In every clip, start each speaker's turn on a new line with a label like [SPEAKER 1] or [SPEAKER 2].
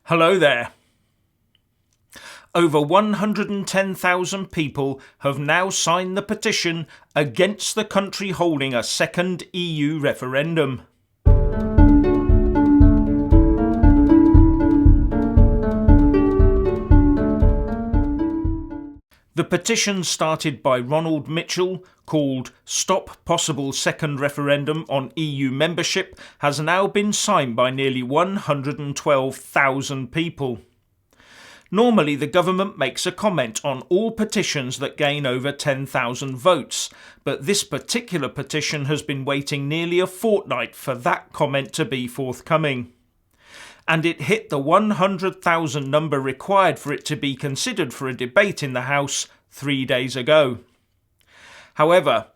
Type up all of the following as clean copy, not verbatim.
[SPEAKER 1] Hello there. Over 110,000 people have now signed the petition against the country holding a second EU referendum. The petition, started by Ronald Mitchell, called Stop Possible Second Referendum on EU Membership, has now been signed by nearly 112,000 people. Normally, the government makes a comment on all petitions that gain over 10,000 votes, but this particular petition has been waiting nearly a fortnight for that comment to be forthcoming. And it hit the 100,000 number required for it to be considered for a debate in the House 3 days ago. However,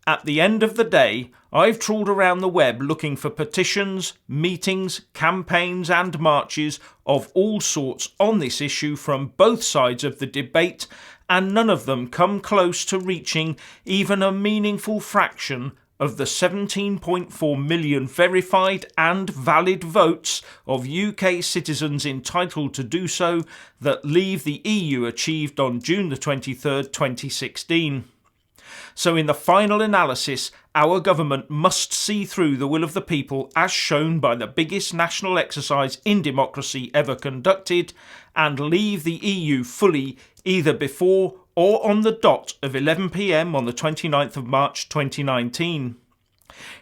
[SPEAKER 1] at the end of the day, I've trawled around the web looking for petitions, meetings, campaigns and marches of all sorts on this issue from both sides of the debate, and none of them come close to reaching even a meaningful fraction of the 17.4 million verified and valid votes of UK citizens entitled to do so that Leave the EU achieved on June the 23rd, 2016. So in the final analysis, our government must see through the will of the people as shown by the biggest national exercise in democracy ever conducted and leave the EU fully either before or on the dot of 11 p.m. on the 29th of March 2019.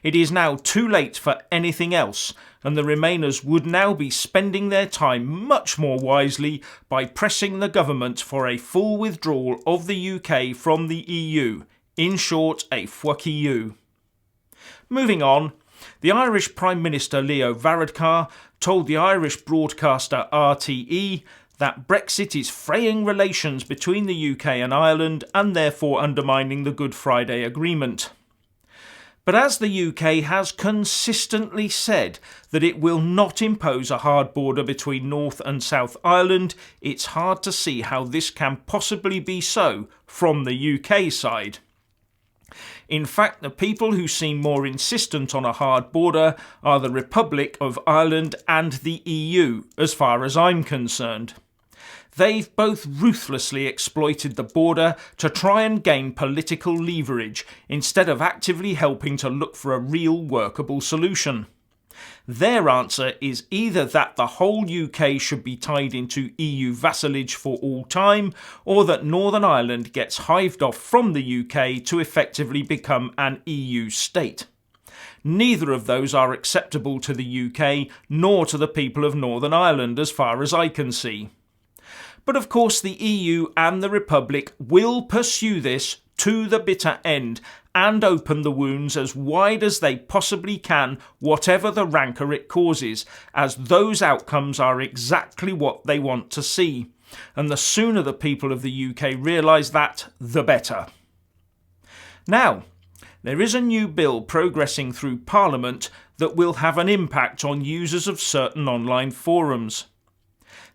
[SPEAKER 1] It is now too late for anything else, and the Remainers would now be spending their time much more wisely by pressing the government for a full withdrawal of the UK from the EU. In short, a fuck you. Moving on, the Irish Prime Minister Leo Varadkar told the Irish broadcaster RTE that Brexit is fraying relations between the UK and Ireland and therefore undermining the Good Friday Agreement. But as the UK has consistently said that it will not impose a hard border between North and South Ireland, it's hard to see how this can possibly be so from the UK side. In fact, the people who seem more insistent on a hard border are the Republic of Ireland and the EU, as far as I'm concerned. They've both ruthlessly exploited the border to try and gain political leverage instead of actively helping to look for a real workable solution. Their answer is either that the whole UK should be tied into EU vassalage for all time, or that Northern Ireland gets hived off from the UK to effectively become an EU state. Neither of those are acceptable to the UK, nor to the people of Northern Ireland, as far as I can see. But of course the EU and the Republic will pursue this to the bitter end and open the wounds as wide as they possibly can, whatever the rancour it causes, as those outcomes are exactly what they want to see. And the sooner the people of the UK realise that, the better. Now, there is a new bill progressing through Parliament that will have an impact on users of certain online forums.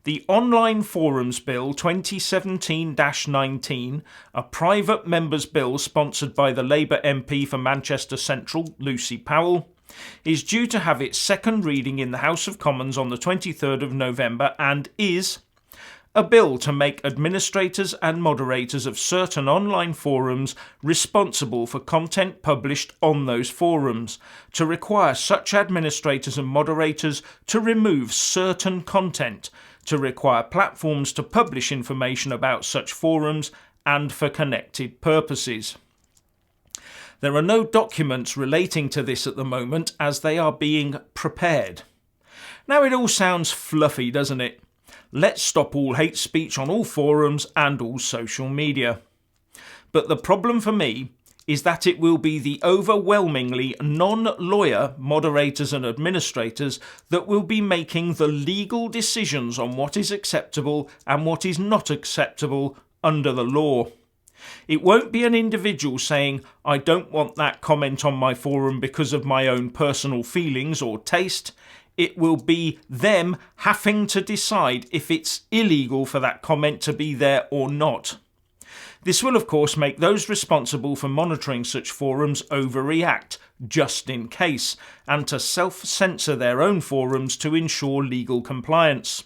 [SPEAKER 1] The Online Forums Bill 2017-19, a private members' bill sponsored by the Labour MP for Manchester Central, Lucy Powell, is due to have its second reading in the House of Commons on the 23rd of November and is a bill to make administrators and moderators of certain online forums responsible for content published on those forums, to require such administrators and moderators to remove certain content, to require platforms to publish information about such forums, and for connected purposes. There are no documents relating to this at the moment as they are being prepared. Now it all sounds fluffy, doesn't it? Let's stop all hate speech on all forums and all social media. But the problem for me is that it will be the overwhelmingly non-lawyer moderators and administrators that will be making the legal decisions on what is acceptable and what is not acceptable under the law. It won't be an individual saying, I don't want that comment on my forum because of my own personal feelings or taste. It will be them having to decide if it's illegal for that comment to be there or not. This will of course make those responsible for monitoring such forums overreact, just in case, and to self-censor their own forums to ensure legal compliance.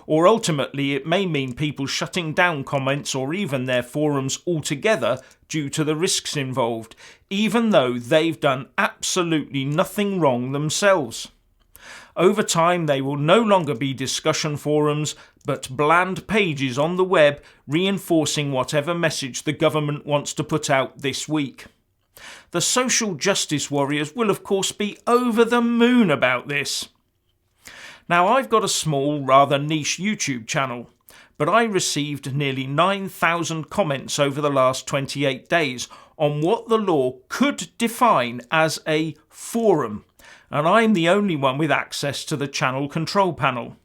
[SPEAKER 1] Or ultimately it may mean people shutting down comments or even their forums altogether due to the risks involved, even though they've done absolutely nothing wrong themselves. Over time they will no longer be discussion forums, but bland pages on the web reinforcing whatever message the government wants to put out this week. The social justice warriors will of course be over the moon about this. Now, I've got a small, rather niche YouTube channel, but I received nearly 9,000 comments over the last 28 days on what the law could define as a forum, and I'm the only one with access to the channel control panel.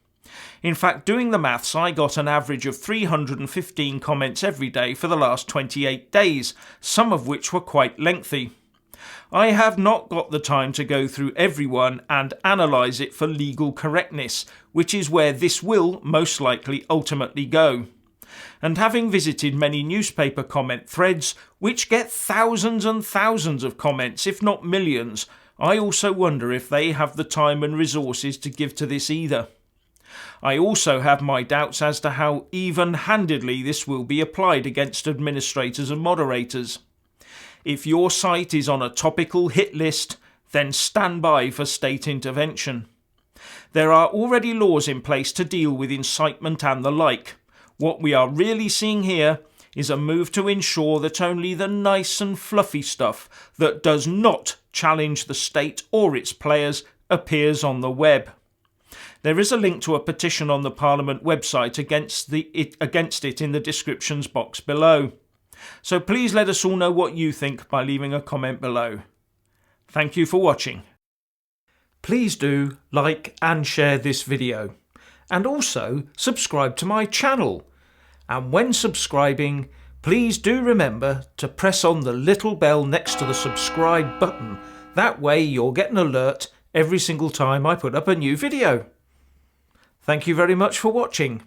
[SPEAKER 1] In fact, doing the maths, I got an average of 315 comments every day for the last 28 days, some of which were quite lengthy. I have not got the time to go through everyone and analyse it for legal correctness, which is where this will most likely ultimately go. And having visited many newspaper comment threads, which get thousands and thousands of comments, if not millions, I also wonder if they have the time and resources to give to this either. I also have my doubts as to how even-handedly this will be applied against administrators and moderators. If your site is on a topical hit list, then stand by for state intervention. There are already laws in place to deal with incitement and the like. What we are really seeing here is a move to ensure that only the nice and fluffy stuff that does not challenge the state or its players appears on the web. There is a link to a petition on the Parliament website against it in the descriptions box below. So please let us all know what you think by leaving a comment below. Thank you for watching. Please do like and share this video, and also subscribe to my channel. And when subscribing, please do remember to press on the little bell next to the subscribe button. That way you'll get an alert every single time I put up a new video. Thank you very much for watching.